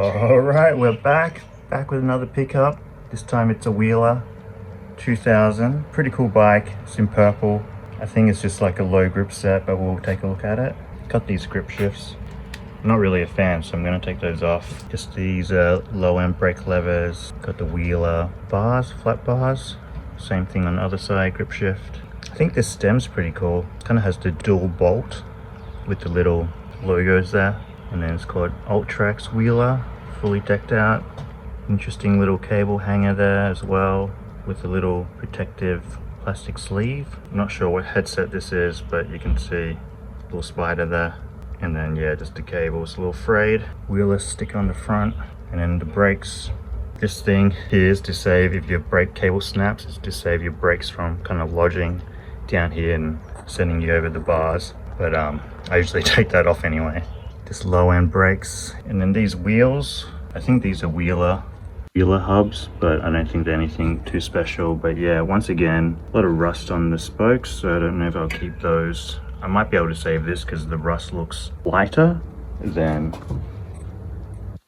Alright, we're back with another pickup. This time it's a Wheeler 2000. Pretty cool bike. It's in purple. I think it's just like a low grip set, but we'll take a look at it. Got these grip shifts. I'm not really a fan, so I'm going to take those off. Just these low end brake levers. Got the Wheeler bars, flat bars. Same thing on the other side, grip shift. I think this stem's pretty cool. Kind of has the dual bolt with the little logos there. And then it's called Ultrax Wheeler, fully decked out. Interesting little cable hanger there as well, with a little protective plastic sleeve. I'm not sure what headset this is, but you can see a little spider there. And then yeah, just the cable's a little frayed. Wheeler sticker on the front, and then the brakes. This thing is to save if your brake cable snaps, it's to save your brakes from kind of lodging down here and sending you over the bars. But I usually take that off anyway. Just low end brakes, and then these wheels, I think these are Wheeler hubs, but I don't think they're anything too special. But yeah, once again, a lot of rust on the spokes, so I don't know if I'll keep those. I might be able to save this because the rust looks lighter than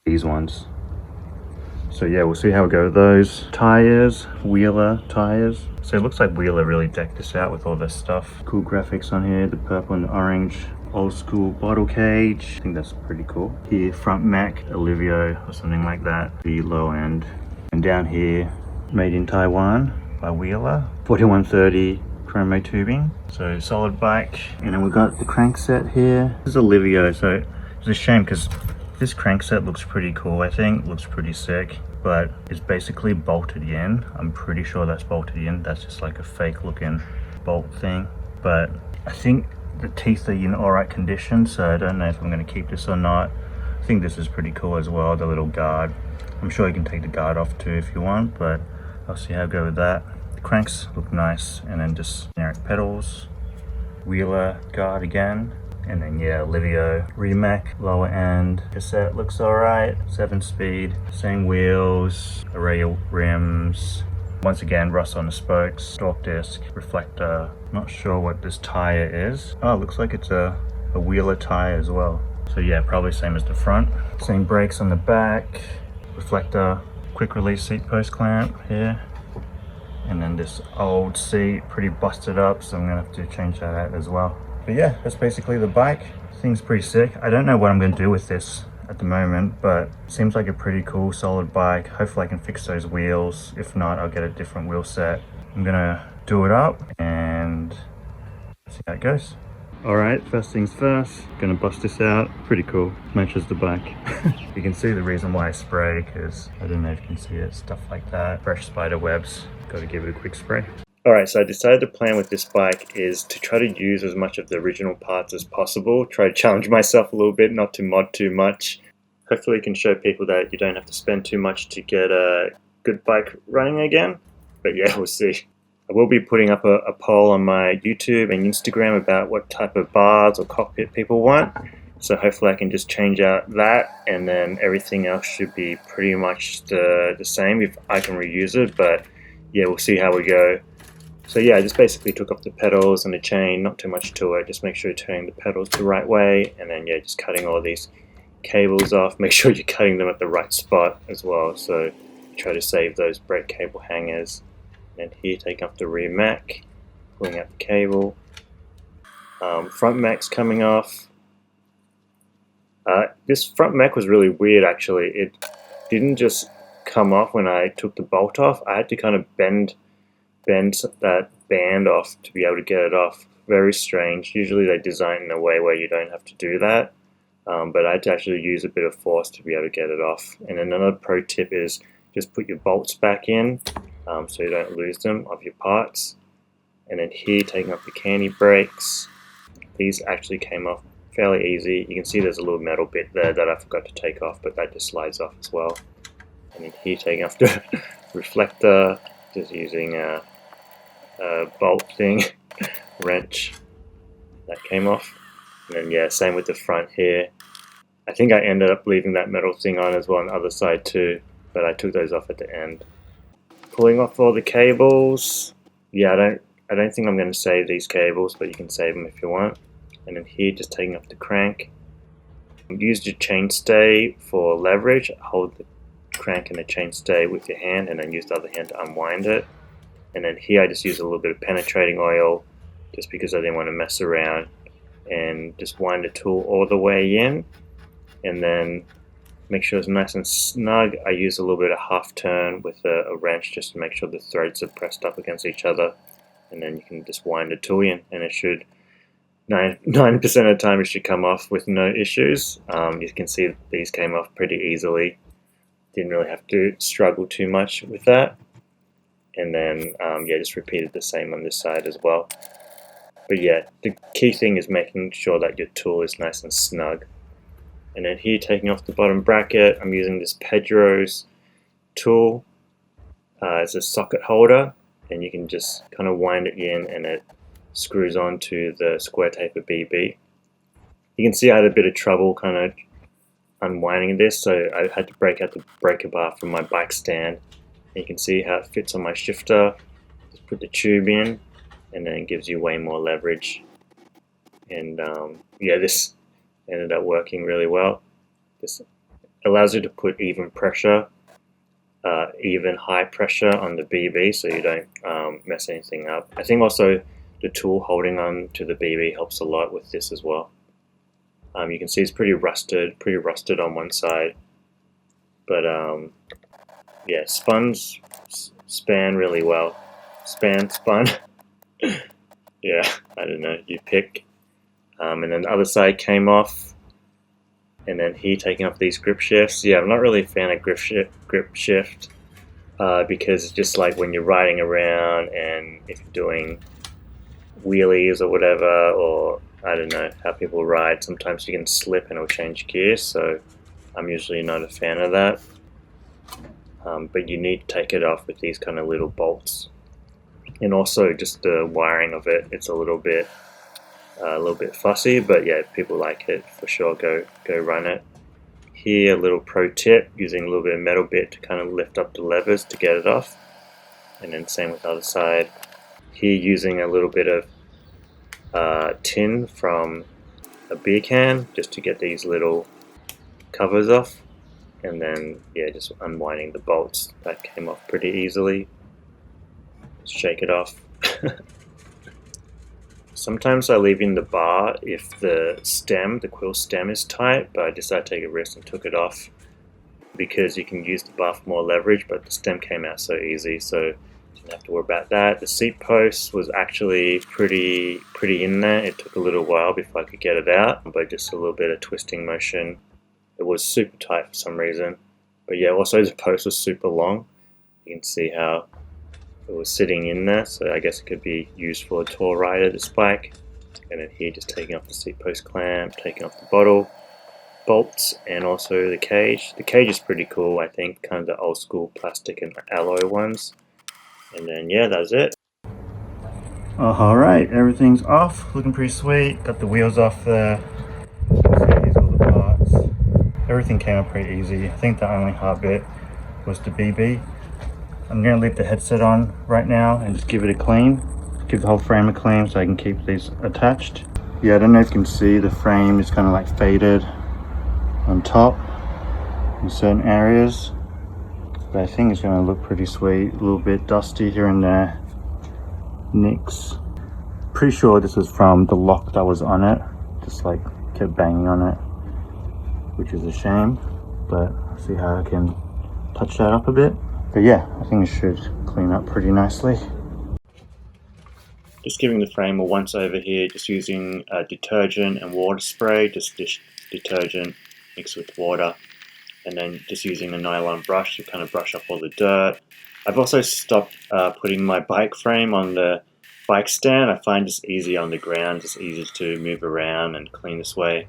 these ones. So yeah, we'll see how we go with those. Tires, Wheeler tires. So it looks like Wheeler really decked this out with all this stuff. Cool graphics on here, the purple and the orange. Old school bottle cage. I think that's pretty cool. Here, front Mac, Olivio or something like that. The low end. And down here, made in Taiwan by Wheeler. 4130 chromo tubing. So solid bike. And then we've got the crankset here. This is Olivio, so it's a shame because this crankset looks pretty cool, I think. Looks pretty sick. But it's basically bolted in. I'm pretty sure that's bolted in. That's just like a fake looking bolt thing. But I think the teeth are in alright condition, so I don't know if I'm going to keep this or not. I think this is pretty cool as well, the little guard. I'm sure you can take the guard off too if you want, but I'll see how I go with that. The cranks look nice, and then just generic pedals. Wheeler guard again, and then yeah, Olivio Rimac lower end. Cassette looks alright, 7-speed, same wheels, array of rims. Once again, rust on the spokes, stalk disc, reflector. Not sure what this tire is. Oh, it looks like it's a Wheeler tire as well. So yeah, probably same as the front. Same brakes on the back, reflector, quick release seat post clamp here. And then this old seat, pretty busted up, so I'm gonna have to change that out as well. But yeah, that's basically the bike. Thing's pretty sick. I don't know what I'm gonna do with this at the moment, but seems like a pretty cool solid bike. Hopefully I can fix those wheels. If not, I'll get a different wheel set. I'm gonna do it up and see how it goes. All right, first things first, gonna bust this out. Pretty cool, matches the bike. You can see the reason why I spray, because I don't know if you can see it, stuff like that. Fresh spider webs, gotta give it a quick spray. Alright, so I decided the plan with this bike is to try to use as much of the original parts as possible. Try to challenge myself a little bit, not to mod too much. Hopefully it can show people that you don't have to spend too much to get a good bike running again. But yeah, we'll see. I will be putting up a poll on my YouTube and Instagram about what type of bars or cockpit people want. So hopefully I can just change out that, and then everything else should be pretty much the same if I can reuse it. But yeah, we'll see how we go. So yeah, I just basically took off the pedals and the chain, not too much to it. Just make sure you're turning the pedals the right way, and then yeah, just cutting all these cables off. Make sure you're cutting them at the right spot as well. So try to save those brake cable hangers. And then here, taking off the rear Mac, pulling out the cable. Front Mac's coming off. This front Mac was really weird actually. It didn't just come off when I took the bolt off. I had to kind of bend that band off to be able to get it off. Very strange. Usually they design in a way where you don't have to do that, but I had to actually use a bit of force to be able to get it off. And another pro tip is just put your bolts back in so you don't lose them of your parts. And then here, taking off the canti brakes. These actually came off fairly easy. You can see there's a little metal bit there that I forgot to take off, but that just slides off as well. And then here, taking off the reflector, just using a bolt thing, wrench, that came off. And then yeah, same with the front here. I think I ended up leaving that metal thing on as well on the other side too, but I took those off at the end. Pulling off all the cables. Yeah, I don't think I'm going to save these cables, but you can save them if you want. And then here, just taking off the crank. Use your chainstay for leverage. Hold the crank and the chainstay with your hand and then use the other hand to unwind it. And then here I just use a little bit of penetrating oil just because I didn't want to mess around, and just wind the tool all the way in and then make sure it's nice and snug. I use a little bit of half turn with a wrench just to make sure the threads are pressed up against each other, and then you can just wind the tool in and it should 90% of the time it should come off with no issues. You can see these came off pretty easily. Didn't really have to struggle too much with that. And then yeah, just repeated the same on this side as well. But yeah, the key thing is making sure that your tool is nice and snug. And then here, taking off the bottom bracket, I'm using this Pedro's tool as a socket holder, and you can just kind of wind it in and it screws onto the square taper BB. You can see I had a bit of trouble kind of unwinding this, so I had to break out the breaker bar from my bike stand. And you can see how it fits on my shifter. Just put the tube in and then it gives you way more leverage. And yeah, this ended up working really well. This allows you to put even pressure, even high pressure on the BB, so you don't mess anything up. I think also the tool holding on to the BB helps a lot with this as well. You can see it's pretty rusted on one side, but yeah, span really well. Spun. Yeah, I don't know, you pick. And then the other side came off, and then here taking off these grip shifts. Yeah, I'm not really a fan of grip shift because it's just like when you're riding around and if you're doing wheelies or whatever, or I don't know how people ride, sometimes you can slip and it'll change gears, so I'm usually not a fan of that. But you need to take it off with these kind of little bolts. And also just the wiring of it, it's a little bit fussy, but yeah, if people like it, for sure go run it. Here, a little pro tip, using a little bit of metal bit to kind of lift up the levers to get it off. And then same with the other side. Here, using a little bit of tin from a beer can just to get these little covers off. And then yeah, just unwinding the bolts. That came off pretty easily. Just shake it off. Sometimes I leave in the bar if the quill stem is tight, but I decided to take a risk and took it off because you can use the bar for more leverage, but the stem came out so easy, so didn't have to worry about that. The seat post was actually pretty in there. It took a little while before I could get it out, but just a little bit of twisting motion. It was super tight for some reason. But yeah, also the post was super long. You can see how it was sitting in there, so I guess it could be used for a tall rider, this bike. And then here, just taking off the seat post clamp, taking off the bottle, bolts, and also the cage. The cage is pretty cool, I think, kind of the old school plastic and alloy ones. And then yeah, that's it. Alright, everything's off, looking pretty sweet. Got the wheels off there. Here's all the parts. Everything came up pretty easy. I think the only hard bit was the BB. I'm going to leave the headset on right now and just give it a clean. Give the whole frame a clean so I can keep these attached. Yeah, I don't know if you can see, the frame is kind of like faded on top in certain areas. But I think it's going to look pretty sweet. A little bit dusty here and there. Nicks. Pretty sure this is from the lock that was on it. Just like kept banging on it, which is a shame. But I'll see how I can touch that up a bit. But yeah, I think it should clean up pretty nicely. Just giving the frame a once over here, just using detergent and water spray, just dish detergent mixed with water, and then just using a nylon brush to kind of brush up all the dirt. I've also stopped putting my bike frame on the bike stand. I find it's easier on the ground, just easier to move around and clean this way.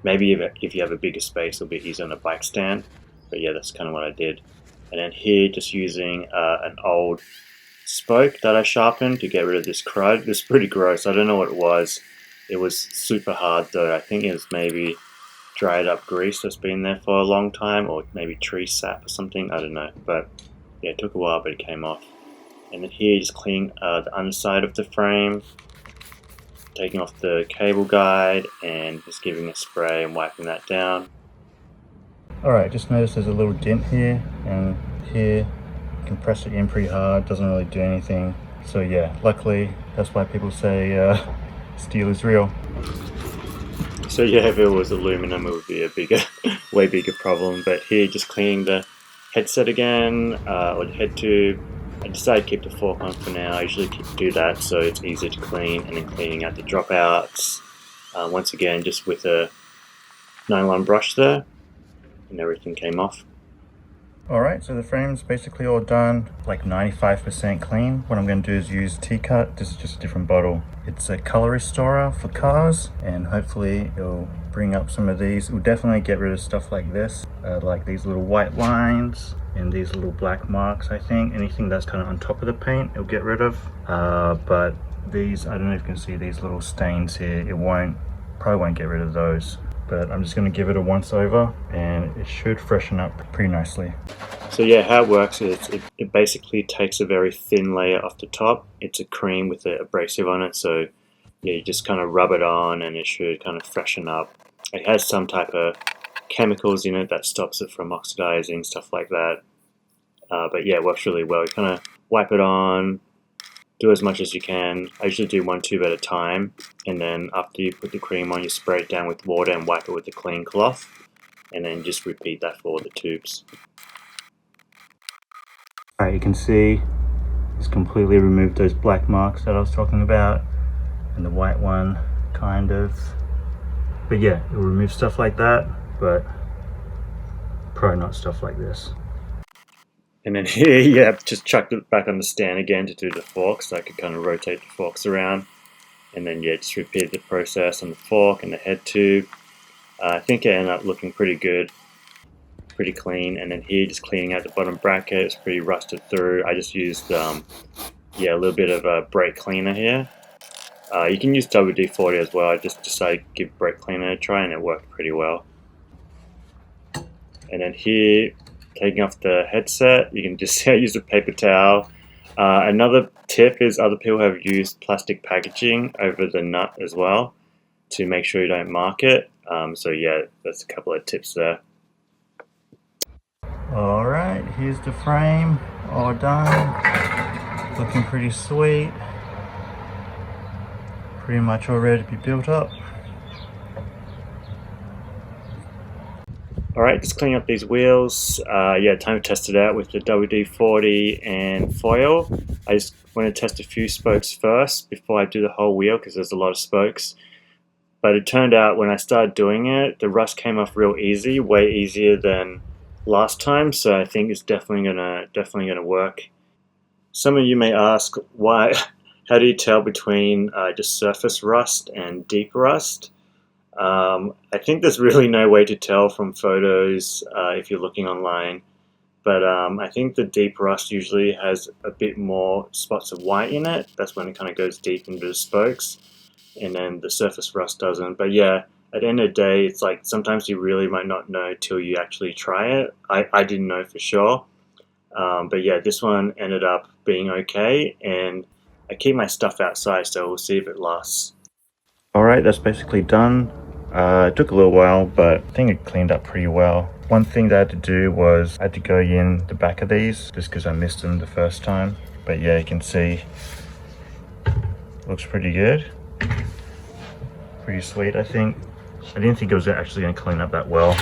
Maybe if you have a bigger space, it'll be easier on a bike stand. But yeah, that's kind of what I did. And then here, just using an old spoke that I sharpened to get rid of this crud. It's pretty gross. I don't know what it was. It was super hard though. I think it was maybe dried up grease that's been there for a long time, or maybe tree sap or something. I don't know. But yeah, it took a while, but it came off. And then here, just cleaning the underside of the frame. taking off the cable guide and just giving a spray and wiping that down. Alright, just noticed there's a little dent here and here. You can press it in pretty hard, doesn't really do anything. So yeah, luckily that's why people say steel is real. So yeah, if it was aluminum it would be a bigger, way bigger problem. But here, just cleaning the headset again, or the head tube. I decided to keep the fork on for now. I usually do that so it's easier to clean, and then cleaning out the dropouts. Once again, just with a nylon brush there, and everything came off. Alright, so the frame's basically all done, like 95% clean. What I'm going to do is use T-Cut. This is just a different bottle. It's a color restorer for cars, and hopefully it'll bring up some of these. It will definitely get rid of stuff like this, like these little white lines and these little black marks. I think anything that's kind of on top of the paint it'll get rid of, but these, I don't know if you can see these little stains here, probably won't get rid of those. But I'm just going to give it a once over and it should freshen up pretty nicely. So yeah, how it works is it basically takes a very thin layer off the top. It's a cream with an abrasive on it, so yeah, you just kind of rub it on and it should kind of freshen up. It has some type of chemicals in it that stops it from oxidizing, stuff like that. But yeah, it works really well. You kind of wipe it on, do as much as you can. I usually do 1 tube at a time, and then after you put the cream on, you spray it down with water and wipe it with a clean cloth, and then just repeat that for all the tubes. Alright, you can see it's completely removed those black marks that I was talking about, and the white one kind of. But yeah, it'll remove stuff like that, but probably not stuff like this. And then here, yeah, just chucked it back on the stand again to do the forks, so I could kind of rotate the forks around. And then yeah, just repeated the process on the fork and the head tube. I think it ended up looking pretty good, pretty clean. And then here, just cleaning out the bottom bracket, it's pretty rusted through. I just used, yeah, a little bit of a brake cleaner here. You can use WD-40 as well. I just decided to give brake cleaner a try, and it worked pretty well. And then here, taking off the headset, you can just see I use a paper towel. Another tip is other people have used plastic packaging over the nut as well to make sure you don't mark it. So yeah, that's a couple of tips there. Alright, here's the frame, all done. Looking pretty sweet. Pretty much all ready to be built up. Alright, just cleaning up these wheels. Yeah, time to test it out with the WD-40 and foil. I just want to test a few spokes first before I do the whole wheel, because there's a lot of spokes. But it turned out when I started doing it, the rust came off real easy, way easier than last time. So I think it's definitely gonna work. Some of you may ask, why? How do you tell between just surface rust and deep rust? I think there's really no way to tell from photos if you're looking online, but I think the deep rust usually has a bit more spots of white in it. That's when it kind of goes deep into the spokes, and then the surface rust doesn't. But yeah, at the end of the day, it's like sometimes you really might not know till you actually try it. I didn't know for sure, but yeah, this one ended up being okay, and I keep my stuff outside, so we'll see if it lasts. Alright, that's basically done. It took a little while, but I think it cleaned up pretty well. One thing that I had to do was I had to go in the back of these just because I missed them the first time. But yeah, you can see looks pretty good. Pretty sweet, I think. I didn't think it was actually going to clean up that well.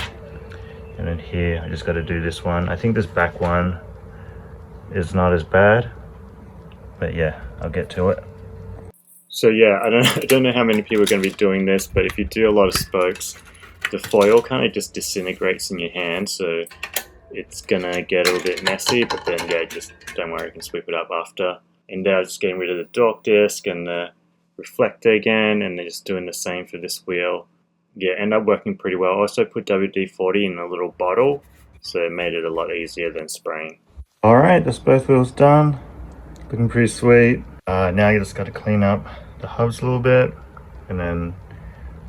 And then here, I just got to do this one. I think this back one is not as bad, but yeah, I'll get to it. So yeah, I don't know how many people are going to be doing this, but if you do a lot of spokes, the foil kind of just disintegrates in your hand, so it's going to get a little bit messy, but then yeah, just don't worry, you can sweep it up after. And now just getting rid of the dork disc and the reflector again, and then just doing the same for this wheel. Yeah, end up working pretty well. Also put WD-40 in a little bottle, so it made it a lot easier than spraying. Alright, that's both wheels done. Looking pretty sweet. Now you just got to clean up the hubs a little bit, and then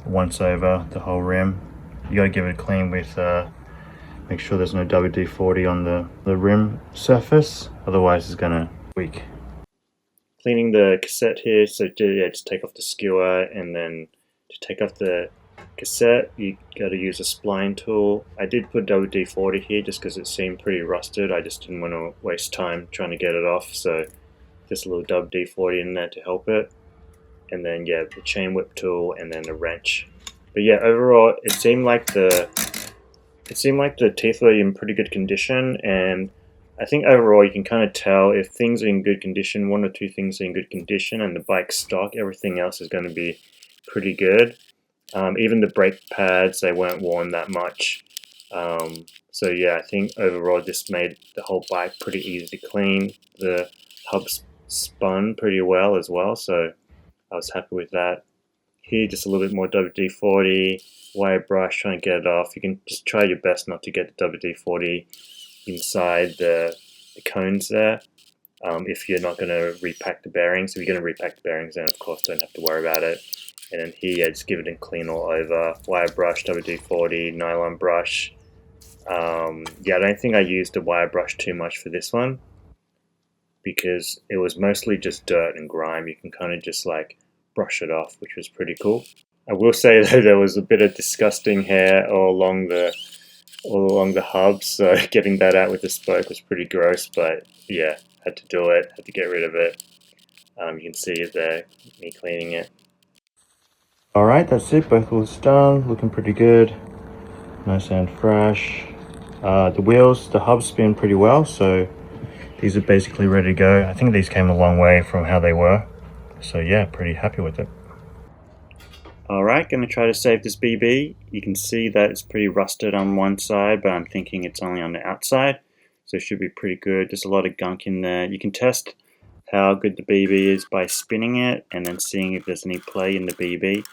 once over the whole rim. You got to give it a clean with, make sure there's no WD-40 on the rim surface, otherwise it's going to leak. cleaning the cassette here. So yeah, just take off the skewer, and then to take off the cassette, you got to use a spline tool. I did put WD-40 here just because it seemed pretty rusted. I just didn't want to waste time trying to get it off, so just a little WD-40 in there to help it. And then yeah, the chain whip tool, and then a wrench. But yeah, overall, it seemed like the teeth were in pretty good condition, and I think overall you can kind of tell if things are in good condition, one or two things are in good condition, and the bike's stock, everything else is going to be pretty good. Even the brake pads, they weren't worn that much. So yeah, I think overall this made the whole bike pretty easy to clean. The hubs spun pretty well as well, so I was happy with that. Here, just a little bit more WD-40, wire brush, trying to get it off. You can just try your best not to get the WD-40 inside the cones there. If you're not going to repack the bearings. If you're going to repack the bearings, then of course don't have to worry about it. And then here, just give it a clean all over. Wire brush, WD-40, nylon brush. Yeah, I don't think I used the wire brush too much for this one, because it was mostly just dirt and grime. You can kind of just like brush it off, which was pretty cool. I will say that there was a bit of disgusting hair all along the hubs, so getting that out with the spoke was pretty gross, but yeah, had to do it, had to get rid of it. You can see it there, me cleaning it. Alright, that's it, both wheels done, looking pretty good, nice and fresh. The wheels, the hubs spin pretty well, so these are basically ready to go. I think these came a long way from how they were, so yeah, pretty happy with it. Alright, going to try to save this BB. You can see that it's pretty rusted on one side, but I'm thinking it's only on the outside, so it should be pretty good. There's a lot of gunk in there. You can test how good the BB is by spinning it and then seeing if there's any play in the BB.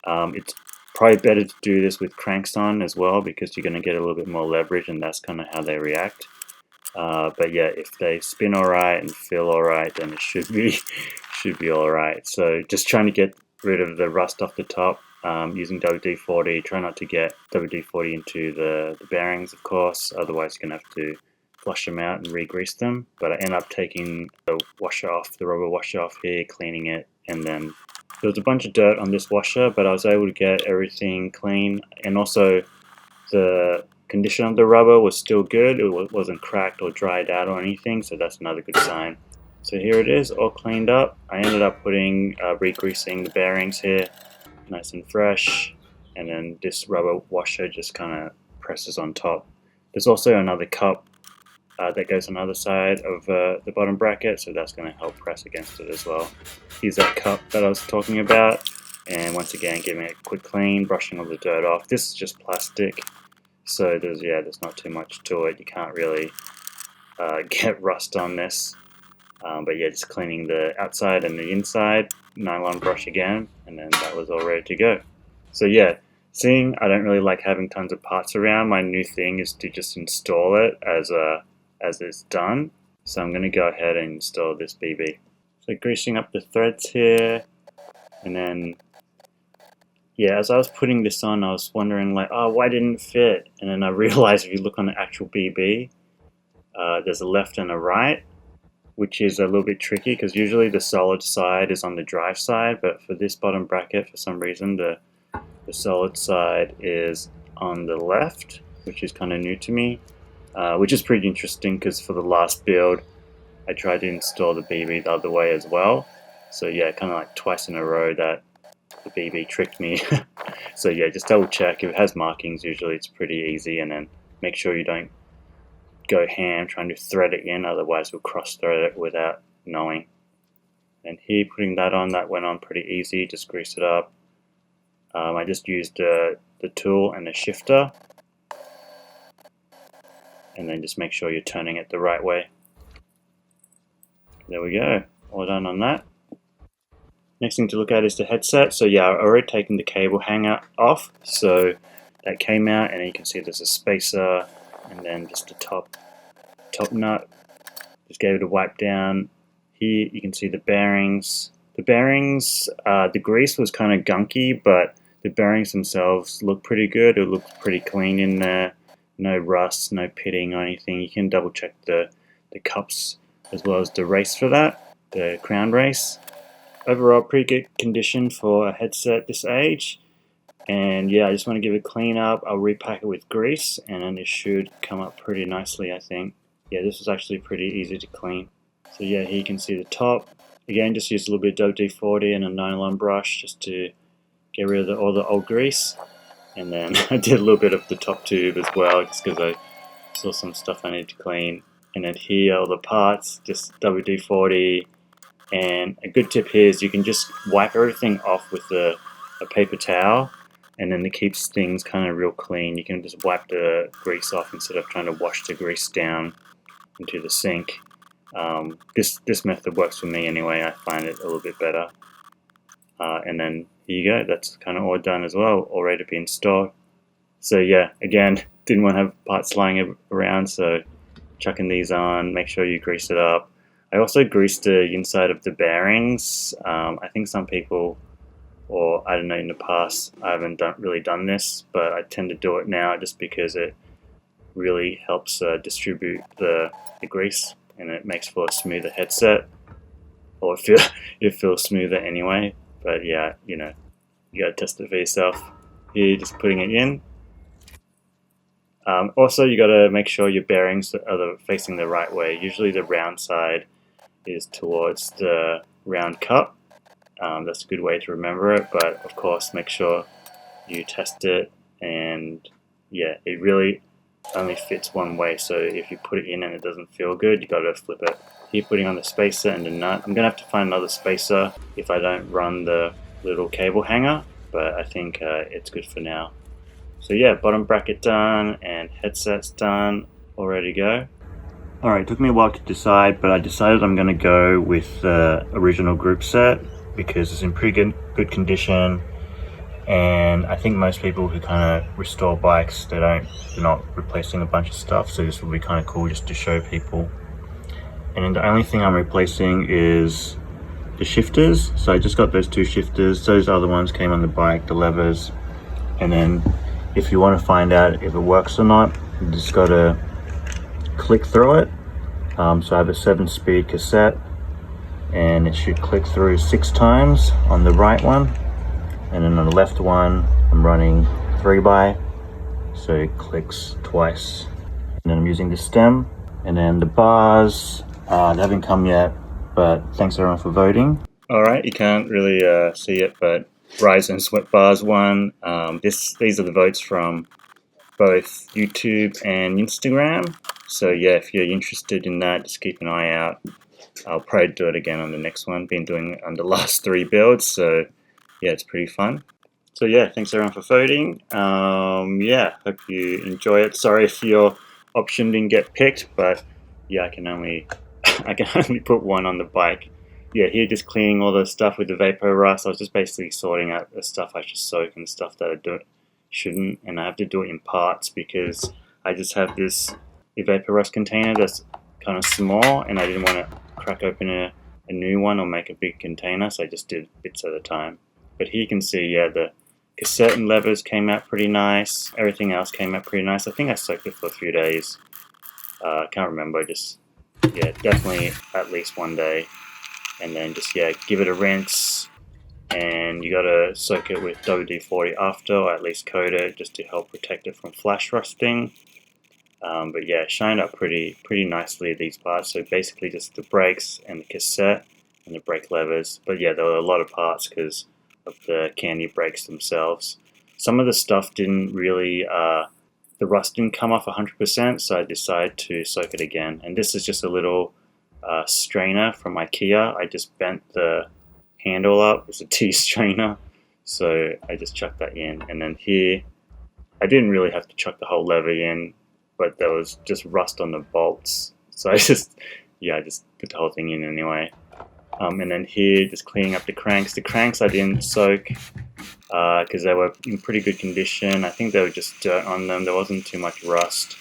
It's probably better to do this with cranks on as well, because you're going to get a little bit more leverage, and that's kind of how they react. But yeah, if they spin alright and feel alright, then it should be alright. So just trying to get rid of the rust off the top, using WD-40. Try not to get WD-40 into the bearings, of course, otherwise you're going to have to flush them out and re-grease them. But I end up taking the washer off, the rubber washer off here, cleaning it, and then there was a bunch of dirt on this washer, but I was able to get everything clean, and also the condition of the rubber was still good. It wasn't cracked or dried out or anything, so that's another good sign. So here it is, all cleaned up. I ended up putting re-greasing the bearings here, nice and fresh, and then this rubber washer just kind of presses on top. There's also another cup that goes on the other side of the bottom bracket, so that's going to help press against it as well. Here's that cup that I was talking about, and once again giving it a quick clean, brushing all the dirt off. This is just plastic, so there's not too much to it. You can't really get rust on this, but yeah, just cleaning the outside and the inside, nylon brush again, and then that was all ready to go. So yeah, seeing I don't really like having tons of parts around, my new thing is to just install it as it's done. So I'm going to go ahead and install this BB. So greasing up the threads here, and then yeah, as I was putting this on, I was wondering like, oh, why didn't it fit? And then I realized if you look on the actual BB, there's a left and a right, which is a little bit tricky because usually the solid side is on the drive side, but for this bottom bracket, for some reason, the solid side is on the left, which is kind of new to me, which is pretty interesting because for the last build, I tried to install the BB the other way as well. So yeah, kind of like twice in a row that the BB tricked me. So yeah, just double check. If it has markings, usually it's pretty easy, and then make sure you don't go ham trying to thread it in, otherwise we'll cross thread it without knowing. And here, putting that on, that went on pretty easy, just grease it up. I just used the tool and the shifter, and then just make sure you're turning it the right way. There we go, all done on that. Next thing to look at is the headset. So yeah, I've already taken the cable hanger off, so that came out, and you can see there's a spacer, and then just the top nut. Just gave it a wipe down. Here you can see the bearings. The bearings, the grease was kind of gunky, but the bearings themselves look pretty good. It looks pretty clean in there. No rust, no pitting or anything. You can double check the cups as well as the race for that. the crown race. Overall, pretty good condition for a headset this age. And yeah, I just want to give it a clean up. I'll repack it with grease, and then it should come up pretty nicely, I think. Yeah, this was actually pretty easy to clean. So yeah, here you can see the top. Again, just use a little bit of WD-40 and a nylon brush just to get rid of all the old grease. And then I did a little bit of the top tube as well, just because I saw some stuff I needed to clean. And then here, all the parts, just WD-40. And a good tip here is you can just wipe everything off with a paper towel, and then it keeps things kind of real clean. You can just wipe the grease off instead of trying to wash the grease down into the sink. This method works for me anyway. I find it a little bit better. And then here you go. That's kind of all done as well, all ready to be installed. So yeah, again, didn't want to have parts lying around, so chucking these on. Make sure you grease it up. I also greased the inside of the bearings. I think some people, or I don't know, in the past I haven't really done this, but I tend to do it now just because it really helps distribute the grease, and it makes for a smoother headset, or it feels smoother anyway. But yeah, you know, you gotta test it for yourself. Here, just putting it in. Also, you gotta make sure your bearings are facing the right way. Usually the round side is towards the round cup. That's a good way to remember it, but of course make sure you test it, and yeah, it really only fits one way, so if you put it in and it doesn't feel good, you gotta flip it. Here, putting on the spacer and the nut. I'm gonna have to find another spacer if I don't run the little cable hanger, but I think it's good for now. So yeah, bottom bracket done and headsets done, all ready to go. Alright, it took me a while to decide, but I decided I'm going to go with the original group set because it's in pretty good condition, and I think most people who kind of restore bikes, they're not replacing a bunch of stuff, so this will be kind of cool just to show people. And then the only thing I'm replacing is the shifters, so I just got those two shifters. Those other ones came on the bike, the levers, and then if you want to find out if it works or not, you just got to click through it. So I have a 7-speed cassette, and it should click through 6 times on the right one, and then on the left one I'm running 3x, so it clicks twice. And then I'm using the stem, and then the bars, they haven't come yet, but thanks everyone for voting. Alright, you can't really see it, but Ryzen Sweat Bars won. These are the votes from both YouTube and Instagram. So yeah, if you're interested in that, just keep an eye out. I'll probably do it again on the next one. Been doing it on the last 3 builds, so yeah, it's pretty fun. So yeah, thanks everyone for voting. Yeah, hope you enjoy it. Sorry if your option didn't get picked, but yeah, I can only put one on the bike. Yeah, here just cleaning all the stuff with the vapor rust. I was just basically sorting out the stuff I should soak and stuff that I shouldn't, and I have to do it in parts because I just have this vapor rust container that's kind of small, and I didn't want to crack open a new one or make a big container, so I just did bits at a time. But here you can see, yeah, the cassette and levers came out pretty nice. Everything else came out pretty nice. I think I soaked it for a few days. I can't remember, just, yeah, definitely at least 1 day. And then just, yeah, give it a rinse, and you gotta soak it with WD-40 after, or at least coat it just to help protect it from flash rusting. But yeah, shined up pretty nicely these parts. So basically just the brakes and the cassette and the brake levers. But yeah, there were a lot of parts because of the canti brakes themselves. Some of the stuff didn't really, the rust didn't come off 100%, so I decided to soak it again. And this is just a little strainer from IKEA. I just bent the handle up. It's a T strainer, so I just chucked that in. And then here, I didn't really have to chuck the whole lever in, but there was just rust on the bolts, so I just put the whole thing in anyway. And then here, just cleaning up the cranks. The cranks I didn't soak because they were in pretty good condition. I think there was just dirt on them. There wasn't too much rust.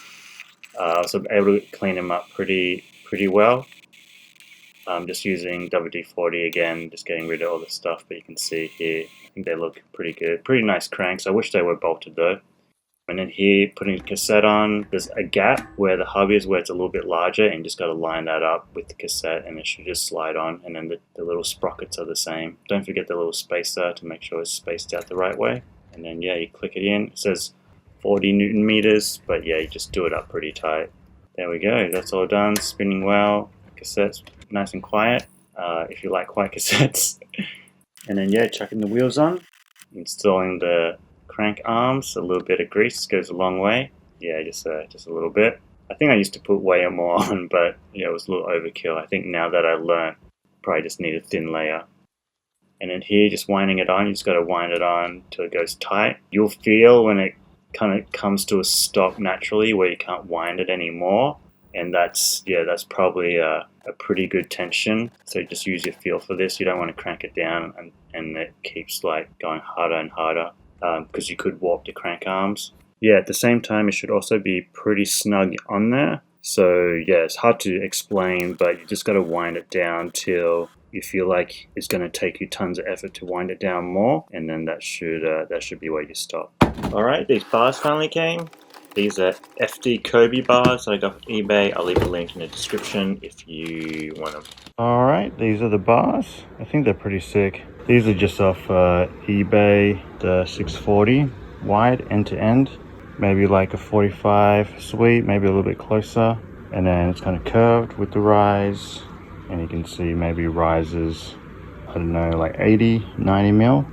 I was able to clean them up pretty well. Just using WD-40 again, just getting rid of all the stuff. But you can see here, I think they look pretty good. Pretty nice cranks. I wish they were bolted though. And then here, putting the cassette on, there's a gap where the hub is, where it's a little bit larger, and you just got to line that up with the cassette and it should just slide on. And then the little sprockets are the same. Don't forget the little spacer to make sure it's spaced out the right way. And then yeah, you click it in. It says 40 Newton meters, but yeah, you just do it up pretty tight. There we go, that's all done, spinning well, cassette's nice and quiet, if you like quiet cassettes. And then yeah, chucking the wheels on, installing the crank arms, a little bit of grease goes a long way. Yeah, just a little bit. I think I used to put way more on, but yeah, it was a little overkill. I think now that I learned, probably just need a thin layer. And then here, just winding it on, you just got to wind it on till it goes tight. You'll feel when it kind of comes to a stop naturally where you can't wind it anymore, and that's probably a pretty good tension. So just use your feel for this. You don't want to crank it down and it keeps like going harder and harder, because you could warp the crank arms. Yeah, at the same time it should also be pretty snug on there. So yeah, it's hard to explain, but you just got to wind it down till you feel like it's going to take you tons of effort to wind it down more, and then that should be where you stop. Alright, these bars finally came. These are FD Kobe bars that I got from eBay. I'll leave a link in the description if you want them. Alright, these are the bars. I think they're pretty sick. These are just off eBay, the 640 wide end to end. Maybe like a 45 sweep, maybe a little bit closer. And then it's kind of curved with the rise. And you can see maybe rises, I don't know, like 80, 90 mil.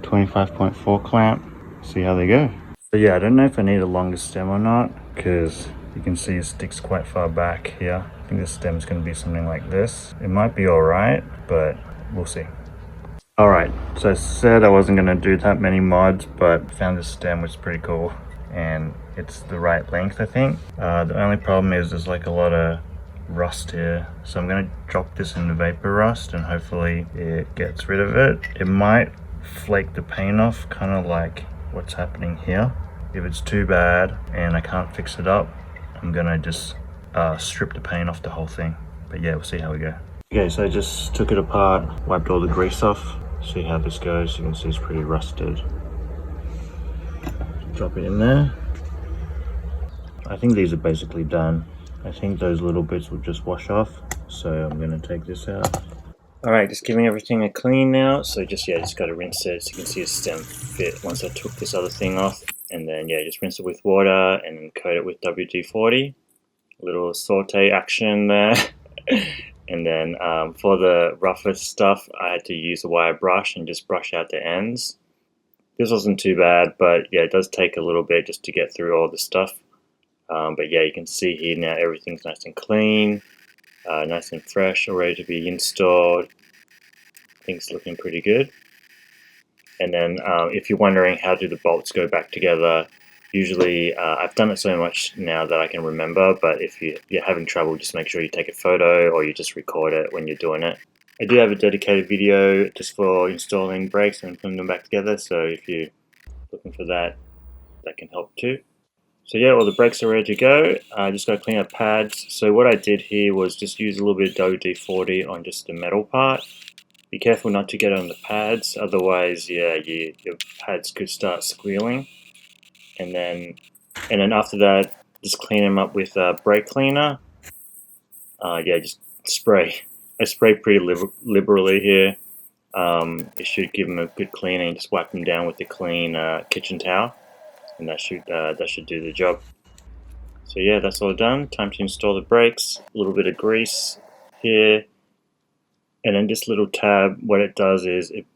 25.4 clamp. See how they go. So yeah, I don't know if I need a longer stem or not, because you can see it sticks quite far back here. I think the stem is going to be something like this. It might be alright, but we'll see. Alright, so I said I wasn't going to do that many mods, but found this stem which is pretty cool, and it's the right length, I think. The only problem is there's like a lot of rust here, so I'm going to drop this in the vapor rust and hopefully it gets rid of it. It might flake the paint off, kind of like what's happening here. If it's too bad and I can't fix it up, I'm gonna just strip the paint off the whole thing. But yeah, we'll see how we go. Okay, so I just took it apart, wiped all the grease off. See how this goes. You can see it's pretty rusted. Drop it in there. I think these are basically done. I think those little bits will just wash off, so I'm gonna take this out. Alright, just giving everything a clean now, so just got to rinse it so you can see the stem fit once I took this other thing off. And then yeah, just rinse it with water and then coat it with WD-40. A little saute action there. And then for the rougher stuff, I had to use a wire brush and just brush out the ends. This wasn't too bad, but yeah, it does take a little bit just to get through all the stuff. But yeah, you can see here now everything's nice and clean. Nice and fresh, all ready to be installed. Things looking pretty good. And then if you're wondering how do the bolts go back together, usually I've done it so much now that I can remember, but if you're having trouble, just make sure you take a photo or you just record it when you're doing it. I do have a dedicated video just for installing brakes and putting them back together, so if you're looking for that, that can help too. So yeah, all the brakes are ready to go. I just got to clean up pads. So what I did here was just use a little bit of WD-40 on just the metal part. Be careful not to get on the pads, otherwise yeah, your pads could start squealing. And then after that, just clean them up with a brake cleaner. Yeah, just spray. I spray pretty liberally here. It should give them a good cleaning. Just wipe them down with the clean kitchen towel. And that should do the job. So yeah, that's all done. Time to install the brakes. A little bit of grease here, and then this little tab, what it does is it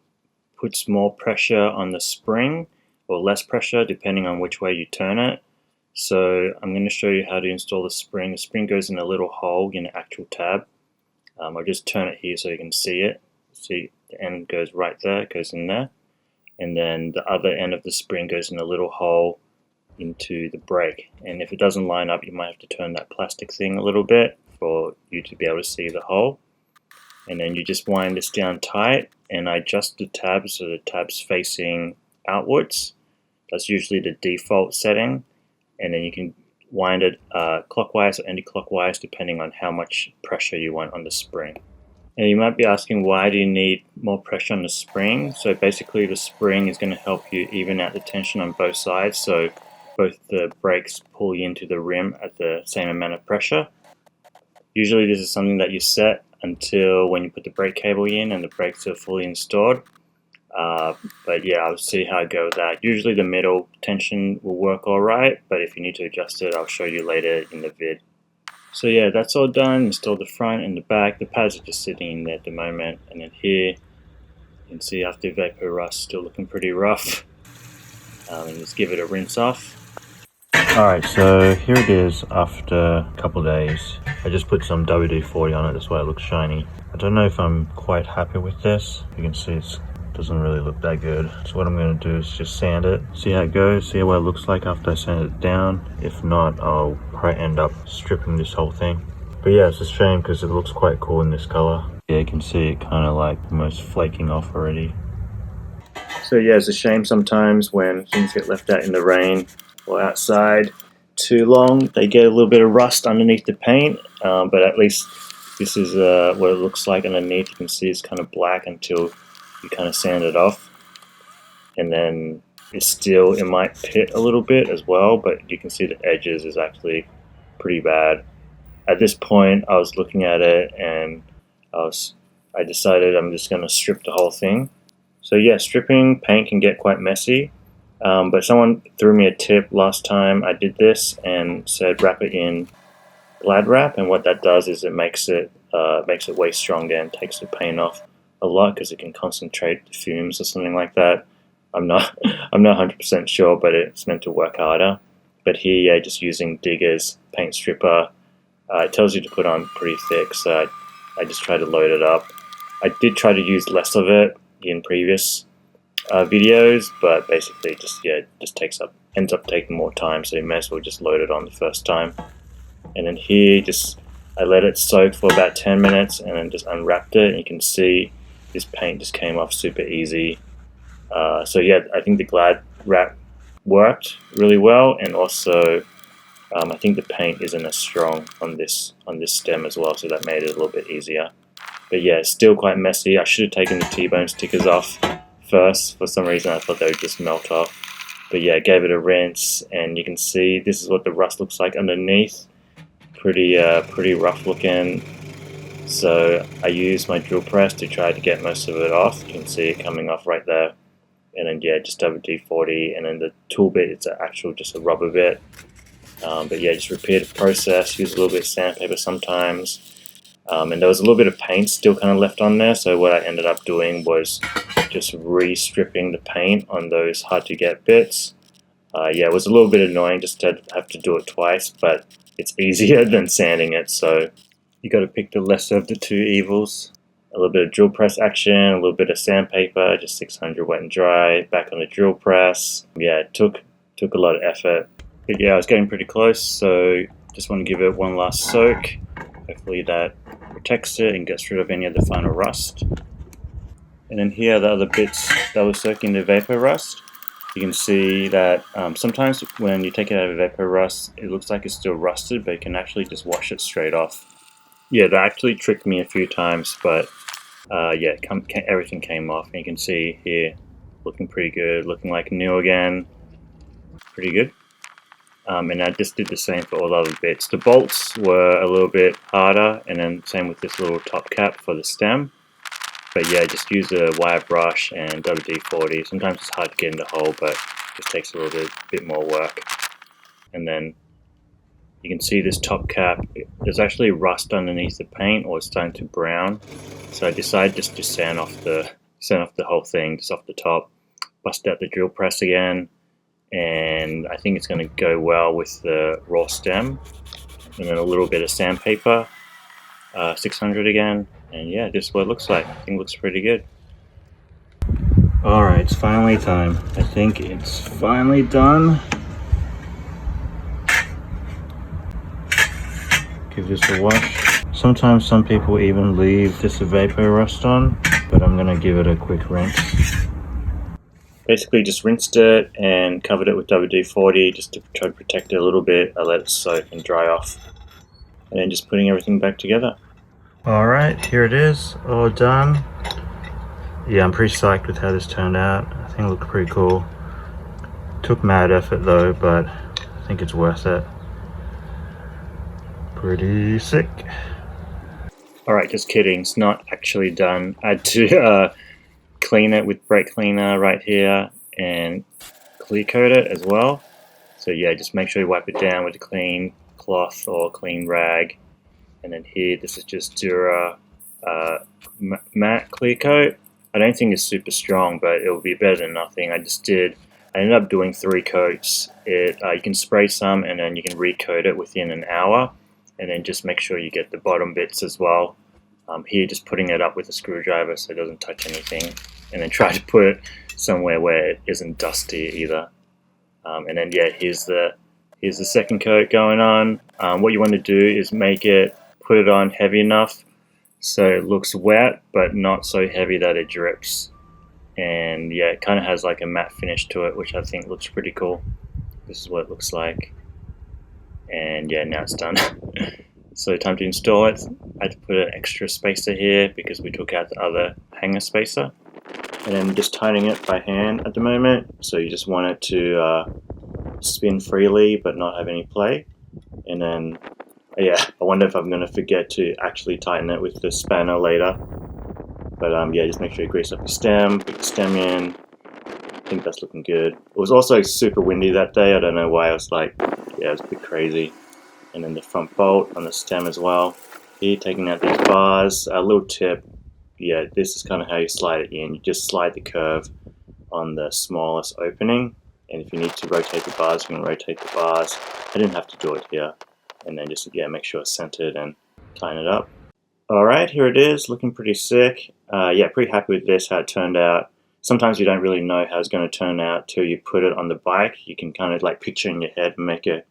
puts more pressure on the spring, or less pressure depending on which way you turn it. So I'm going to show you how to install the spring. The spring goes in a little hole in the actual tab. I'll just turn it here so you can see it. See, the end goes right there, it goes in there. And then the other end of the spring goes in a little hole into the brake. And if it doesn't line up, you might have to turn that plastic thing a little bit for you to be able to see the hole. And then you just wind this down tight, and I adjust the tab so the tab's facing outwards. That's usually the default setting. And then you can wind it clockwise or anti-clockwise depending on how much pressure you want on the spring. And you might be asking, why do you need more pressure on the spring? So basically the spring is going to help you even out the tension on both sides. So both the brakes pull into the rim at the same amount of pressure. Usually this is something that you set until when you put the brake cable in and the brakes are fully installed. But yeah, I'll see how I go with that. Usually the middle tension will work alright, but if you need to adjust it, I'll show you later in the vid. So yeah, that's all done. Installed the front and the back. The pads are just sitting in there at the moment. And then here, you can see after vapor rust, still looking pretty rough. And just give it a rinse off. Alright, so here it is after a couple days. I just put some WD-40 on it, that's why it looks shiny. I don't know if I'm quite happy with this. You can see it doesn't really look that good. So what I'm going to do is just sand it, see how it goes, see what it looks like after I sand it down. If not, I'll probably end up stripping this whole thing. But yeah, it's a shame because it looks quite cool in this color. Yeah, you can see it kind of like almost flaking off already. So yeah, it's a shame sometimes when things get left out in the rain or outside too long, they get a little bit of rust underneath the paint, but at least this is what it looks like underneath. You can see it's kind of black until you kind of sand it off, and then it might pit a little bit as well, but you can see the edges is actually pretty bad. At this point I was looking at it and I decided I'm just going to strip the whole thing. So yeah, stripping paint can get quite messy. But someone threw me a tip last time I did this and said wrap it in Glad wrap, and what that does is it makes it way stronger and takes the paint off a lot because it can concentrate the fumes or something like that. I'm not 100% sure, but it's meant to work harder. But here, yeah, just using Digger's paint stripper, it tells you to put on pretty thick, so I just try to load it up. I did try to use less of it in previous videos, but basically it just ends up taking more time, so you may as well just load it on the first time. And then here, I let it soak for about 10 minutes and then just unwrapped it, and you can see this paint just came off super easy. So yeah, I think the Glad wrap worked really well, and also I think the paint isn't as strong on this stem as well, so that made it a little bit easier. But yeah, it's still quite messy. I should have taken the T-bone stickers off first. For some reason I thought they would just melt off. But yeah, gave it a rinse, and you can see this is what the rust looks like underneath. Pretty rough looking. So I used my drill press to try to get most of it off. You can see it coming off right there. And then yeah, just WD-40, and then the tool bit, it's just a rubber bit. But yeah, just repeat the process, use a little bit of sandpaper sometimes. And there was a little bit of paint still kind of left on there, so what I ended up doing was just re-stripping the paint on those hard to get bits. Yeah, it was a little bit annoying just to have to do it twice, but it's easier than sanding it, so you got to pick the lesser of the two evils. A little bit of drill press action, a little bit of sandpaper, just 600 wet and dry, back on the drill press. Yeah, it took a lot of effort. But yeah, I was getting pretty close, so just want to give it one last soak. Hopefully that protects it and gets rid of any of the final rust. And then here are the other bits that were soaking the vapor rust. You can see that sometimes when you take it out of vapor rust, it looks like it's still rusted, but you can actually just wash it straight off. Yeah, that actually tricked me a few times, but yeah, everything came off. And you can see here, looking pretty good, looking like new again. Pretty good. And I just did the same for all the other bits. The bolts were a little bit harder, and then same with this little top cap for the stem. But yeah, just use a wire brush and WD-40. Sometimes it's hard to get in the hole, but it just takes a little bit more work. And then you can see this top cap, there's actually rust underneath the paint, or it's starting to brown. So I decided just to sand off the whole thing, just off the top. Bust out the drill press again, and I think it's going to go well with the raw stem. And then a little bit of sandpaper, 600 again, and yeah, this is what it looks like. I think it looks pretty good. Alright, it's finally time. I think it's finally done. Give this a wash. Sometimes some people even leave this vapor rust on, but I'm going to give it a quick rinse. Basically just rinsed it and covered it with WD-40 just to try to protect it a little bit. I let it soak and dry off, and then just putting everything back together. Alright, here it is, all done. Yeah, I'm pretty psyched with how this turned out. I think it looked pretty cool. Took mad effort though, but I think it's worth it. Pretty sick. Alright, just kidding, it's not actually done. I had to clean it with brake cleaner right here and clear coat it as well. So yeah, just make sure you wipe it down with a clean cloth or clean rag. And then here, this is just Dura matte clear coat. I don't think it's super strong, but it will be better than nothing. I ended up doing 3 coats. You can spray some and then you can recoat it within an hour. And then just make sure you get the bottom bits as well. Here, just putting it up with a screwdriver so it doesn't touch anything. And then try to put it somewhere where it isn't dusty either. And then yeah, here's the second coat going on. What you want to do is put it on heavy enough so it looks wet, but not so heavy that it drips. And yeah, it kind of has like a matte finish to it, which I think looks pretty cool. This is what it looks like. And yeah, now it's done. So time to install it. I had to put an extra spacer here because we took out the other hanger spacer. And then just tightening it by hand at the moment. So you just want it to spin freely but not have any play. And then yeah, I wonder if I'm going to forget to actually tighten it with the spanner later. But yeah, just make sure you grease up your stem, put the stem in. I think that's looking good. It was also super windy that day. I don't know why. I was like, yeah, it's a bit crazy. And then the front bolt on the stem as well. Here, taking out these bars. A little tip. Yeah, this is kind of how you slide it in. You just slide the curve on the smallest opening. And if you need to rotate the bars, you can rotate the bars. I didn't have to do it here. And then just, yeah, make sure it's centered and tighten it up. Alright, here it is, looking pretty sick. Yeah, pretty happy with this, how it turned out. Sometimes you don't really know how it's going to turn out till you put it on the bike. You can kind of like picture in your head and make a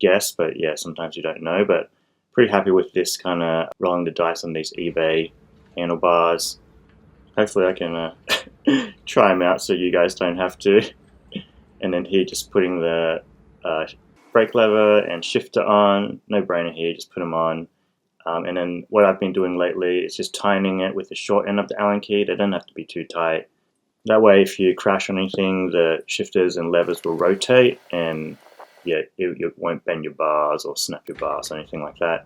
guess, but yeah, sometimes you don't know. But pretty happy with this kind of rolling the dice on these eBay handlebars. Hopefully I can try them out so you guys don't have to. And then here, just putting the brake lever and shifter on. No brainer here, just put them on. And then what I've been doing lately is just tightening it with the short end of the Allen key. They don't have to be too tight. That way, if you crash on anything, the shifters and levers will rotate, and yeah, it won't bend your bars or snap your bars or anything like that.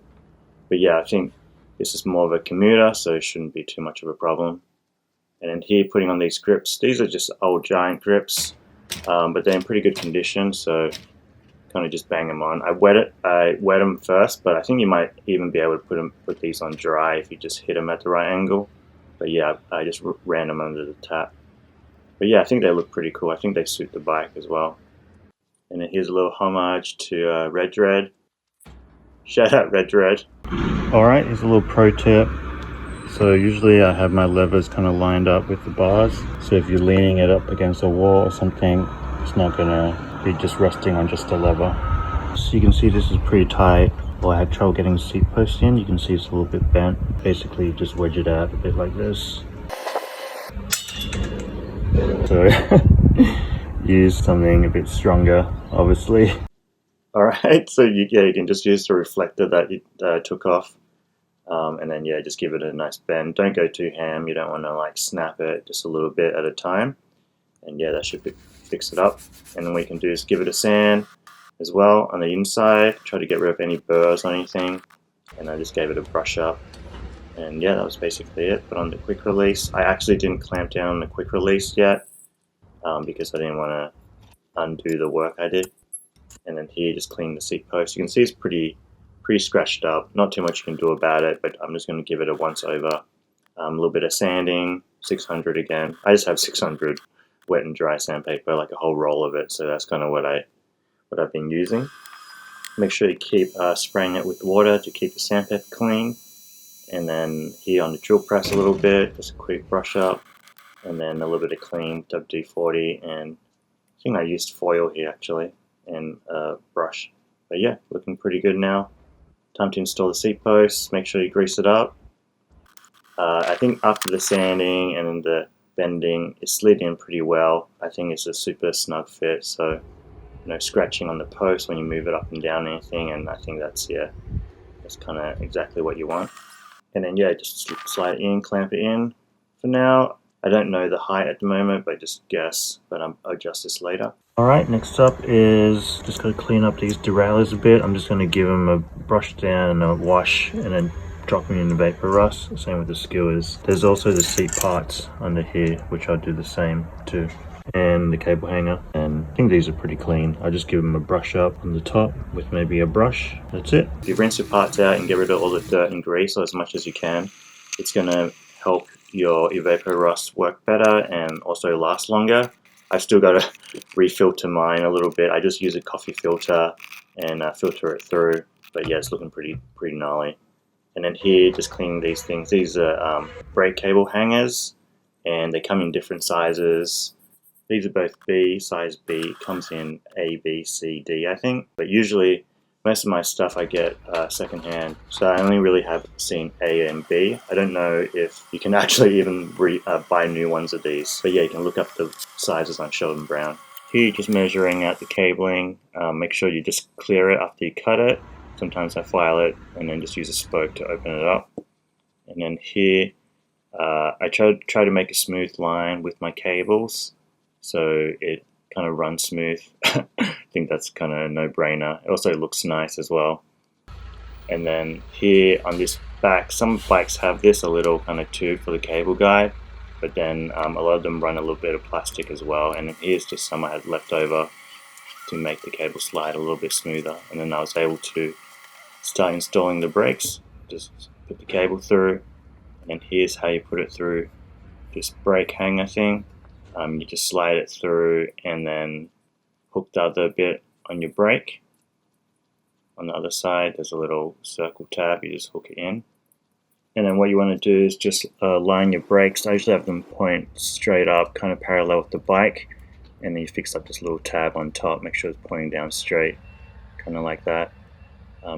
But yeah, I think this is more of a commuter, so it shouldn't be too much of a problem. And then here, putting on these grips. These are just old Giant grips, but they're in pretty good condition, so kind of just bang them on. I wet them first, but I think you might even be able to put these on dry if you just hit them at the right angle. But yeah, I just ran them under the tap. But yeah, I think they look pretty cool. I think they suit the bike as well. And then here's a little homage to Red Dread. Shout out Red Dread. Alright, here's a little pro tip. So usually I have my levers kind of lined up with the bars. So if you're leaning it up against a wall or something, it's not going to be just resting on just a lever. So you can see this is pretty tight. Well, I had trouble getting the seat post in. You can see it's a little bit bent. Basically, just wedge it out a bit like this. So use something a bit stronger, obviously. Alright, so you can just use the reflector that you took off. And then yeah, just give it a nice bend. Don't go too ham. You don't want to like snap it, just a little bit at a time. And yeah, that should fix it up. And then what you can do is give it a sand as well on the inside. Try to get rid of any burrs or anything. And I just gave it a brush up. And yeah, that was basically it. But on the quick release, I actually didn't clamp down on the quick release yet because I didn't want to undo the work I did. And then here, just clean the seat post. You can see it's pretty scratched up. Not too much you can do about it, but I'm just going to give it a once over. A little bit of sanding, 600 again. I just have 600 wet and dry sandpaper, like a whole roll of it. So that's kind of what I've been using. Make sure you keep spraying it with water to keep the sandpaper clean. And then here on the drill press a little bit, just a quick brush up, and then a little bit of clean WD-40, and I think I used foil here actually, and a brush. But yeah, looking pretty good now. Time to install the seat posts. Make sure you grease it up. I think after the sanding and the bending, it slid in pretty well. I think it's a super snug fit, so no scratching on the post when you move it up and down or anything, and I think that's kind of exactly what you want. And then yeah, just slide it in, clamp it in. For now, I don't know the height at the moment, but just guess, but I'll adjust this later. Alright, next up is just going to clean up these derailleurs a bit. I'm just going to give them a brush down and a wash and then drop them in the vapor rust. Same with the skewers. There's also the seat parts under here, which I'll do the same too. And the cable hanger, and I think these are pretty clean. I just give them a brush up on the top with maybe a brush. That's it. If you rinse your parts out and get rid of all the dirt and grease as much as you can, it's going to help your vapor rust work better and also last longer. I've still got to refilter mine a little bit. I just use a coffee filter and filter it through, but yeah, it's looking pretty gnarly. And then here, just cleaning these things. These are brake cable hangers, and they come in different sizes. These are both B, size B. It comes in A, B, C, D, I think. But usually, most of my stuff I get secondhand, so I only really have seen A and B. I don't know if you can actually even buy new ones of these. But yeah, you can look up the sizes on Sheldon Brown. Here, just measuring out the cabling. Make sure you just clear it after you cut it. Sometimes I file it and then just use a spoke to open it up. And then here, I try to make a smooth line with my cables, so it kind of runs smooth. I think that's kind of a no-brainer. It also looks nice as well. And then here on this back, some bikes have this, a little kind of tube for the cable guide, but then a lot of them run a little bit of plastic as well. And here's just some I had left over to make the cable slide a little bit smoother. And then I was able to start installing the brakes. Just put the cable through, and then here's how you put it through this brake hanger thing. You just slide it through and then hook the other bit on your brake. On the other side, there's a little circle tab, you just hook it in. And then what you want to do is just line your brakes. I usually have them point straight up, kind of parallel with the bike. And then you fix up this little tab on top, make sure it's pointing down straight, kind of like that.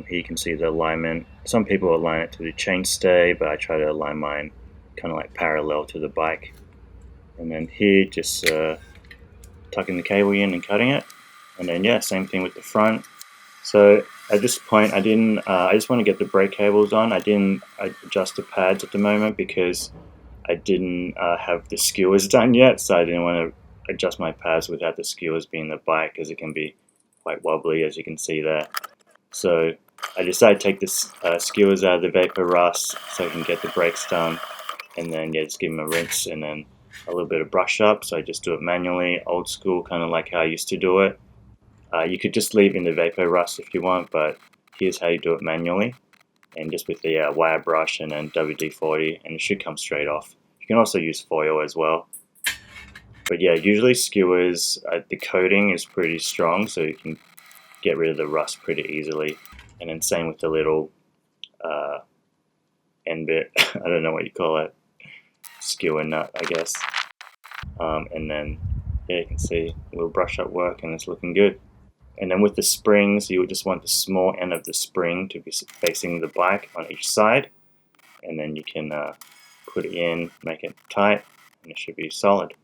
Here you can see the alignment. Some people align it to the chainstay, but I try to align mine kind of like parallel to the bike. And then here, just tucking the cable in and cutting it. And then yeah, same thing with the front. So at this point, I just want to get the brake cables on. I didn't adjust the pads at the moment because I didn't have the skewers done yet, so I didn't want to adjust my pads without the skewers being the bike, because it can be quite wobbly, as you can see there. So I decided to take the skewers out of the vapor rust so I can get the brakes done, and then yeah, just give them a rinse and then a little bit of brush up. So I just do it manually, old school, kind of like how I used to do it. You could just leave in the vapor rust if you want, but here's how you do it manually, and just with the wire brush and then WD-40, and it should come straight off. You can also use foil as well. But yeah, usually skewers, the coating is pretty strong, so you can get rid of the rust pretty easily. And then same with the little end bit, I don't know what you call it, skewer nut, I guess. And then yeah, you can see a little brush up work, and it's looking good. And then with the springs, you would just want the small end of the spring to be facing the bike on each side, and then you can put it in, make it tight, and it should be solid.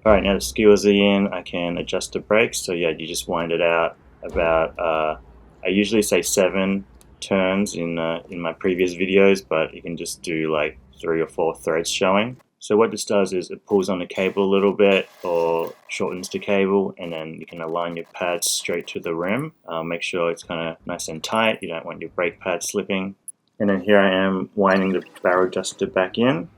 Alright, now the skewers are in, I can adjust the brakes. So yeah, you just wind it out about, I usually say 7 turns in my previous videos, but you can just do like 3 or 4 threads showing. So what this does is it pulls on the cable a little bit or shortens the cable, and then you can align your pads straight to the rim. Make sure it's kind of nice and tight. You don't want your brake pad slipping. And then here I am winding the barrel adjuster back in.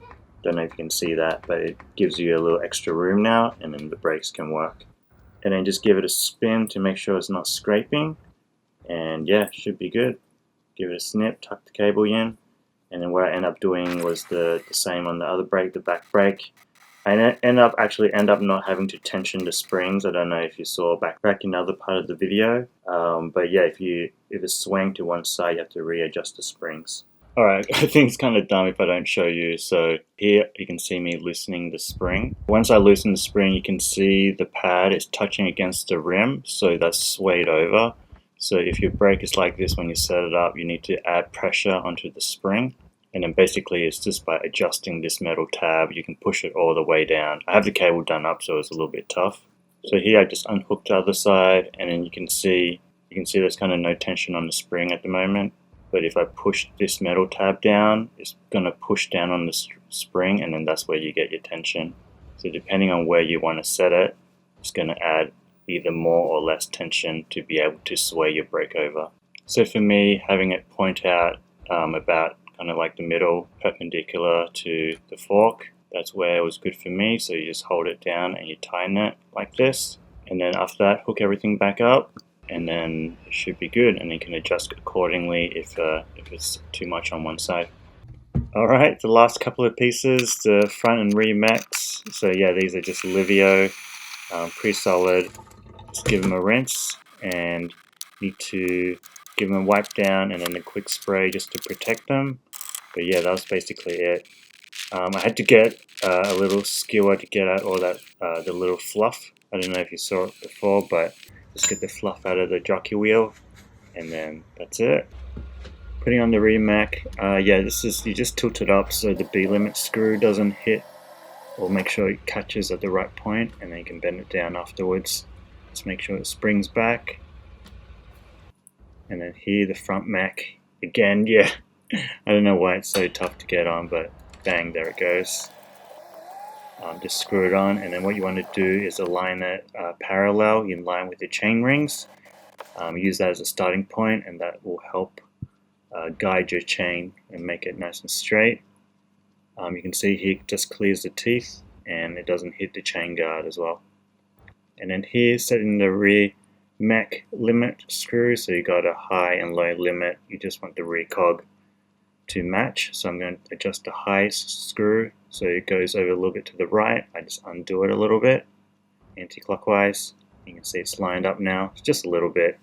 Don't know if you can see that, but it gives you a little extra room now, and then the brakes can work. And then just give it a spin to make sure it's not scraping. And yeah, should be good. Give it a snip, tuck the cable in. And then what I end up doing was the same on the other brake, the back brake. I end up not having to tension the springs. I don't know if you saw back in the other part of the video. But yeah, if it's swaying to one side, you have to readjust the springs. Alright, I think it's kind of dumb if I don't show you. So here you can see me loosening the spring. Once I loosen the spring, you can see the pad is touching against the rim, so that's swayed over. So if your brake is like this when you set it up, you need to add pressure onto the spring. And then basically it's just by adjusting this metal tab, you can push it all the way down. I have the cable done up, so it's a little bit tough. So here I just unhooked the other side, and then you can see there's kind of no tension on the spring at the moment. but if I push this metal tab down, it's going to push down on the spring, and then that's where you get your tension. So depending on where you want to set it, it's going to add either more or less tension to be able to sway your brake over. So for me, having it point out about kind of like the middle, perpendicular to the fork, that's where it was good for me. So you just hold it down and you tighten it like this, and then after that, hook everything back up, and then it should be good, and you can adjust accordingly if it's too much on one side. Alright, the last couple of pieces, the front and rear mechs. So yeah, these are just Livio, pretty solid. Just give them a rinse, and need to give them a wipe down and then a quick spray just to protect them. But yeah, that was basically it. I had to get a little skewer to get out all that, the little fluff. I don't know if you saw it before, but just get the fluff out of the jockey wheel, and then that's it. Putting on the rear mech, yeah, this is, you just tilt it up so the B-limit screw doesn't hit, or make sure it catches at the right point, and then you can bend it down afterwards. Just make sure it springs back. And then here, the front mech, again, yeah, I don't know why it's so tough to get on, but bang, there it goes. Just screw it on, and then what you want to do is align it parallel in line with the chain rings. Use that as a starting point, and that will help guide your chain and make it nice and straight. You can see here it just clears the teeth, and it doesn't hit the chain guard as well. And then here, setting the rear mech limit screw, so you got a high and low limit. You just want the rear cog to match, so I'm going to adjust the high screw so it goes over a little bit to the right. I just undo it a little bit anti-clockwise. You can see it's lined up now, just a little bit.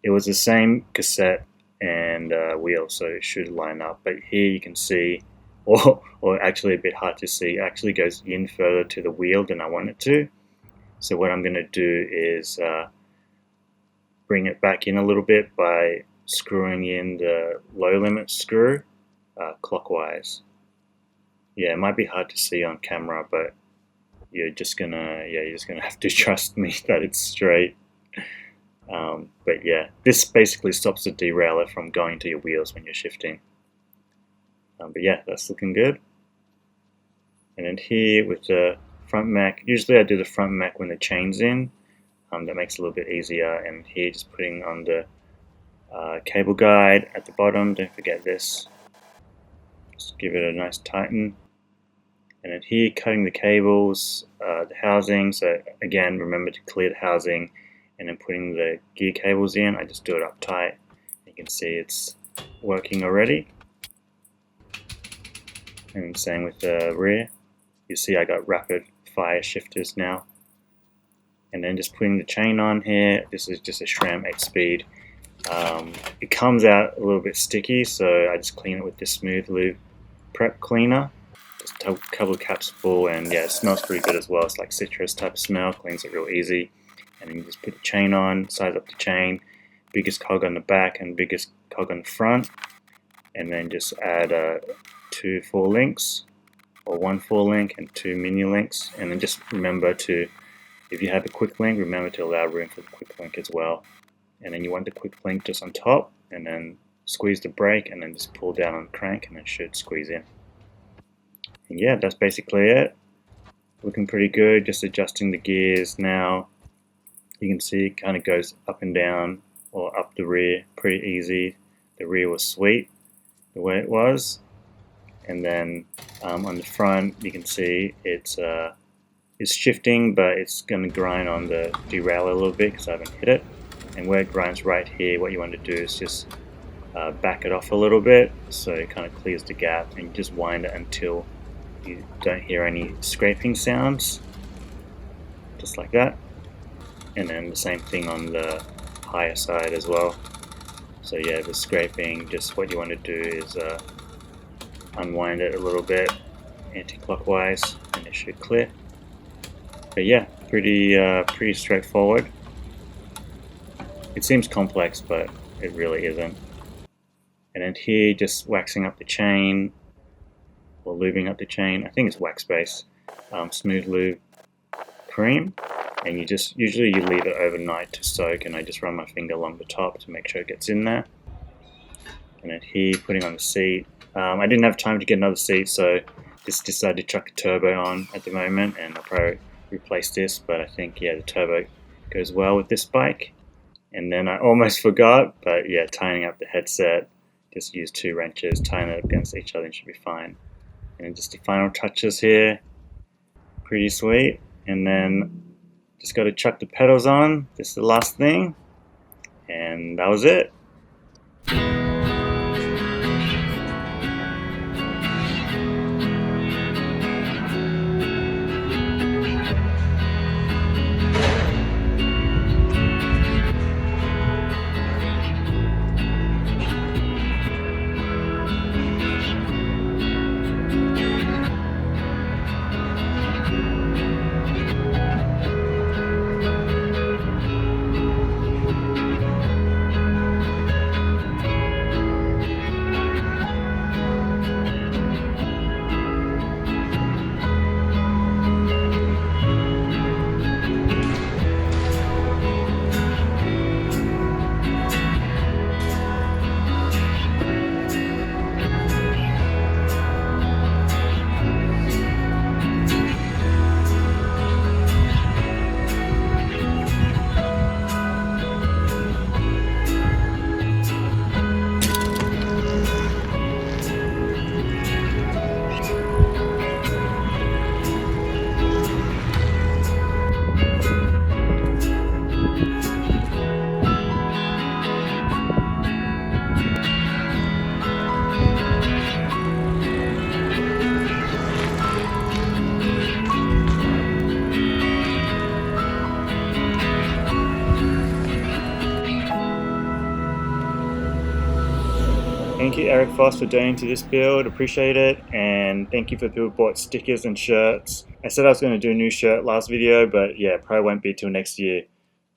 It was the same cassette and wheel, so it should line up, but here you can see, or actually a bit hard to see, it actually goes in further to the wheel than I want it to. So what I'm going to do is bring it back in a little bit by screwing in the low limit screw clockwise. Yeah, it might be hard to see on camera, but you're just gonna have to trust me that it's straight. But yeah, this basically stops the derailleur from going to your wheels when you're shifting. But yeah, that's looking good. And then here with the front mech, usually I do the front mech when the chain's in. That makes it a little bit easier. And here, just putting on the cable guide at the bottom. Don't forget this. Just give it a nice tighten. And then here, cutting the cables, the housing. So again, remember to clear the housing, and then putting the gear cables in. I just do it up tight. You can see it's working already. And same with the rear. You see I got rapid fire shifters now. And then just putting the chain on here. This is just a SRAM 8-speed. It comes out a little bit sticky, so I just clean it with this Smooth Lube prep cleaner. Just a couple of caps full, and yeah, it smells pretty good as well. It's like citrus type of smell, cleans it real easy. And then you just put the chain on, size up the chain, biggest cog on the back and biggest cog on the front, and then just add 2 4 links, or 1 4 link and 2 mini links. And then just remember to, if you have a quick link, remember to allow room for the quick link as well. And then you want the quick link just on top, and then squeeze the brake, and then just pull down on the crank, and it should squeeze in. And yeah, that's basically it. Looking pretty good. Just adjusting the gears now. You can see it kind of goes up and down, or up the rear, pretty easy. The rear was sweet the way it was. And then on the front, you can see it's shifting, but it's going to grind on the derailleur a little bit because I haven't hit it. And where it grinds right here, what you want to do is just back it off a little bit so it kind of clears the gap, and you just wind it until you don't hear any scraping sounds, just like that. And then the same thing on the higher side as well. So yeah, the scraping, just what you want to do is unwind it a little bit anti-clockwise, and it should clear. But yeah, pretty straightforward. It seems complex, but it really isn't. And then here, just waxing up the chain, or lubing up the chain. I think it's wax base, Smooth Lube cream. And you just, usually you leave it overnight to soak, and I just run my finger along the top to make sure it gets in there. Popping it here, putting on the seat. I didn't have time to get another seat, so just decided to chuck a turbo on at the moment, and I'll probably replace this, but I think, yeah, the turbo goes well with this bike. And then I almost forgot, but yeah, tying up the headset, just use 2 wrenches, tying it up against each other and should be fine. And just the final touches here, pretty sweet. And then just got to chuck the pedals on, this is the last thing, and that was it. Thank you, Eric Foss, for donating to this build. Appreciate it. And thank you for people who bought stickers and shirts. I said I was going to do a new shirt last video, but yeah, probably won't be till next year.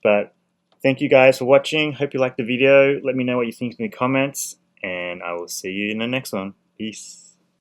But thank you guys for watching. Hope you liked the video. Let me know what you think in the comments, and I will see you in the next one. Peace.